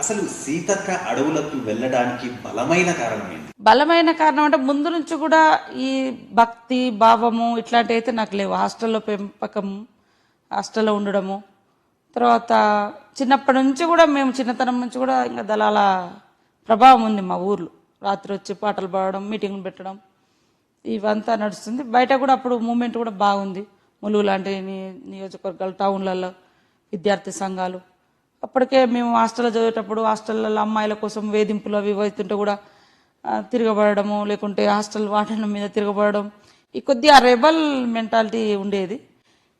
అసలు సీతక్క అడవులకు వెళ్ళడానికి బలమైన కారణం ఏంటి? బలమైన కారణం అంటే ముందు నుంచి కూడా ఈ భక్తి భావము ఇట్లాంటివి అయితే నాకు లేవు. హాస్టల్లో పెంపకము, హాస్టల్లో ఉండడము, తర్వాత చిన్నప్పటి నుంచి కూడా మేము చిన్నతనం నుంచి కూడా ఇంకా దళాల ప్రభావం ఉంది మా ఊర్లో. రాత్రి వచ్చి పాటలు పాడడం, మీటింగ్లు పెట్టడం ఇవంతా నడుస్తుంది. బయట కూడా అప్పుడు మూమెంట్ కూడా బాగుంది. ములుగు లాంటి నియోజకవర్గాలు, టౌన్లలో విద్యార్థి సంఘాలు. అప్పటికే మేము హాస్టల్లో చదివేటప్పుడు హాస్టల్లో అమ్మాయిల కోసం వేధింపులు అవి అవుతుంటే కూడా తిరగబడము, లేకుంటే హాస్టల్ వాటర్ల మీద తిరగబడడం, ఈ కొద్దిగా రెబల్ మెంటాలిటీ ఉండేది.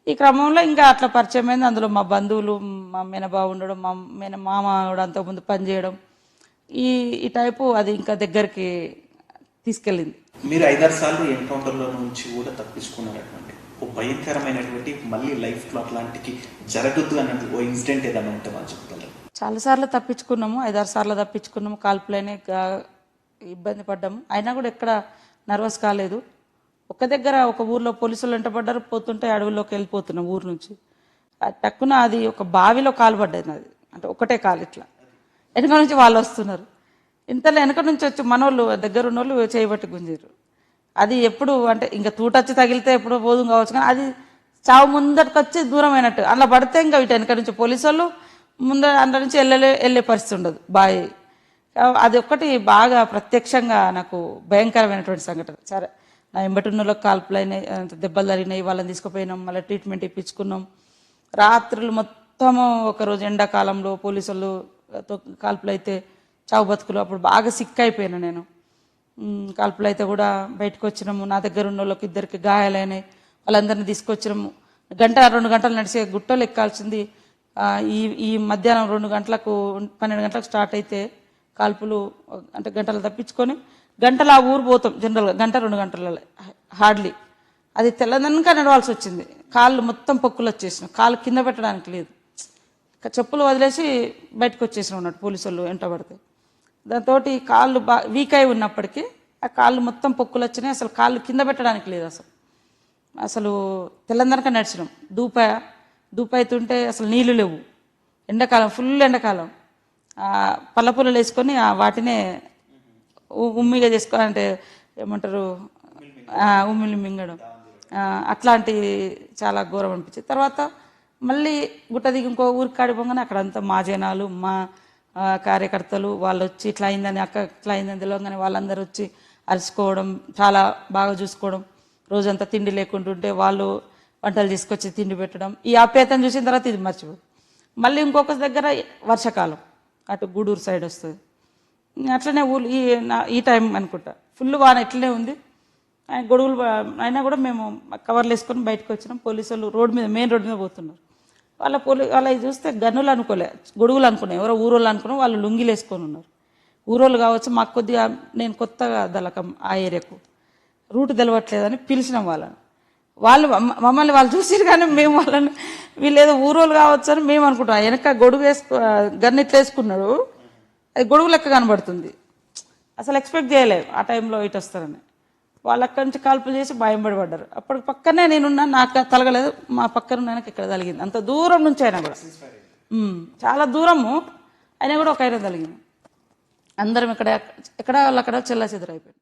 ఈ క్రమంలో ఇంకా అట్లా పరిచయం అయింది. అందులో మా బంధువులు, మా మేనబావ ఉండడం, మా మామ కూడా అంతకుముందు పనిచేయడం, ఈ ఈ టైపు అది ఇంకా దగ్గరికి తీసుకెళ్ళింది. మీరు 5-6 సార్లు ఎన్కౌంటర్లో నుంచి కూడా తప్పించుకున్నటువంటి ఓ భయంకరమైనటువంటి మళ్ళీ లైఫ్లో అట్లాంటికి జరగద్దు అన్నట్టు ఓ ఇన్సిడెంట్ ఏదన్నా ఉంటే వాళ్ళు చెప్తారు. చాలాసార్లు తప్పించుకున్నాము, 5-6 సార్లు తప్పించుకున్నాము. కాల్పులైన ఇబ్బంది పడ్డాము, అయినా కూడా ఎక్కడ నర్వస్ కాలేదు. ఒక దగ్గర ఒక ఊర్లో పోలీసులు వెంటబడ్డారు, పోతుంటే అడవుల్లోకి వెళ్ళిపోతున్నాం ఊరు నుంచి. టక్కున అది ఒక బావిలో కాలు పడ్డది నాది, అంటే ఒకటే కాలు ఇట్లా. వెనక నుంచి వాళ్ళు వస్తున్నారు, ఇంతలో వెనక నుంచి వచ్చి మనోళ్ళు దగ్గర ఉన్నోళ్ళు చేయబట్టి గుంజారు. అది ఎప్పుడు అంటే ఇంకా తూటొచ్చి తగిలితే ఎప్పుడో పోదు కావచ్చు, కానీ అది చావు ముందటికి వచ్చి దూరం అయినట్టు అలా పడితే ఇంకా ఇటు వెనక నుంచి పోలీసు వాళ్ళు ముందర అందులో నుంచి వెళ్ళే పరిస్థితి ఉండదు బావి. అది ఒక్కటి బాగా ప్రత్యక్షంగా నాకు భయంకరమైనటువంటి సంఘటన. సరే, నా ఎంబటున్నోళ్ళకి కాల్పులైనాయి, దెబ్బలు తగిలినాయి, వాళ్ళని తీసుకుపోయినాం, మళ్ళీ ట్రీట్మెంట్ ఇప్పించుకున్నాం. రాత్రులు మొత్తము ఒకరోజు ఎండాకాలంలో పోలీసులు కాల్పులు అయితే చావు బతుకులు, అప్పుడు బాగా సిక్ అయిపోయాను నేను. కాల్పులు అయితే కూడా బయటకు వచ్చినాము. నా దగ్గర ఉన్న వాళ్ళకి 2 గాయాలైనాయి, వాళ్ళందరినీ తీసుకొచ్చినాము. 1-2 గంటలు నడిచే గుట్టలు ఎక్కాల్సింది. ఈ మధ్యాహ్నం 2 గంటలకు 12 గంటలకు స్టార్ట్ అయితే కాల్పులు అంటే గంటలు తప్పించుకొని గంటలు ఆ ఊరు పోతాం జనరల్గా, 1-2 గంటలలో హార్డ్లీ. అది తెల్లదనక నడవాల్సి వచ్చింది. కాళ్ళు మొత్తం పొక్కులు వచ్చేసినాం, కాళ్ళు కింద పెట్టడానికి లేదు. చెప్పులు వదిలేసి బయటకు వచ్చేసిన ఉన్నట్టు పోలీసు వాళ్ళు వెంటబడితే. దాంతో కాళ్ళు వీక్ అయి ఉన్నప్పటికీ ఆ కాళ్ళు మొత్తం పొక్కులు వచ్చినాయి, అసలు కాళ్ళు కింద పెట్టడానికి లేదు. అసలు తెల్లందనక నడిచినాం. దూపైతుంటే అసలు నీళ్లు లేవు, ఎండాకాలం, ఫుల్ ఎండాకాలం. పల్లపుల్లలు వేసుకొని వాటినే ఉమ్మిగా చేసుకోవాలంటే ఏమంటారు, ఉమ్మిలి మింగడం, అట్లాంటి చాలా ఘోరం అనిపించింది. తర్వాత మళ్ళీ గుట్ట దిగి ఇంకో ఊరికి కాడిపోగానే అక్కడంతా మా జనాలు, మా కార్యకర్తలు వాళ్ళు వచ్చి ఇట్లా అయిందని, అక్క ఇట్లా అయిందని తెలియగానే వాళ్ళందరూ వచ్చి అరుచుకోవడం, చాలా బాగా చూసుకోవడం. రోజంతా తిండి లేకుంటుంటే వాళ్ళు వంటలు తీసుకొచ్చి తిండి పెట్టడం. ఈ ఆప్యాయతను చూసిన తర్వాత ఇది మర్చిపోదు. మళ్ళీ ఇంకొక దగ్గర వర్షాకాలం, అటు గూడూరు సైడ్ వస్తుంది, అట్లనే ఈ టైం అనుకుంటా ఫుల్ వాన ఇట్లనే ఉంది. గొడుగులు అయినా కూడా మేము కవర్లు వేసుకొని బయటకు వచ్చినాం. పోలీసు వాళ్ళు మెయిన్ రోడ్డు మీద పోతున్నారు. వాళ్ళ చూస్తే గన్నులు అనుకోలే, గొడుగులు అనుకున్నాం, ఎవరో ఊరోళ్ళు అనుకున్నాం. వాళ్ళు లుంగిలు వేసుకొని ఉన్నారు. ఊరోళ్ళు కావచ్చు. మాకు కొద్దిగా, నేను కొత్తగా దళకం ఆ ఏరియాకు, రూట్ తెలవట్లేదని పిలిచినాం వాళ్ళని. మమ్మల్ని వాళ్ళు చూసిరు, కానీ మేము వాళ్ళని వీళ్ళు ఏదో ఊరోళ్ళు కావచ్చు అని మేము అనుకుంటాం. వెనక గొడుగు గన్ను ఇట్లా వేసుకున్నాడు, అది గొడుగు లెక్క కనబడుతుంది. అసలు ఎక్స్పెక్ట్ చేయలేము ఆ టైంలో ఇటు వస్తారని. వాళ్ళు అక్కడి నుంచి కాల్పులు చేసి భయం పడ్డారు. అప్పటికి పక్కనే నేనున్నా, నాకు తలగలేదు, మా పక్కన ఆయనకి ఇక్కడ తలిగింది. అంత దూరం నుంచి అయినా కూడా, చాలా దూరము అయినా కూడా ఒక ఆయన తలిగింది. అందరం ఎక్కడ వాళ్ళు అక్కడ చెల్లా చెదురైపోయింది.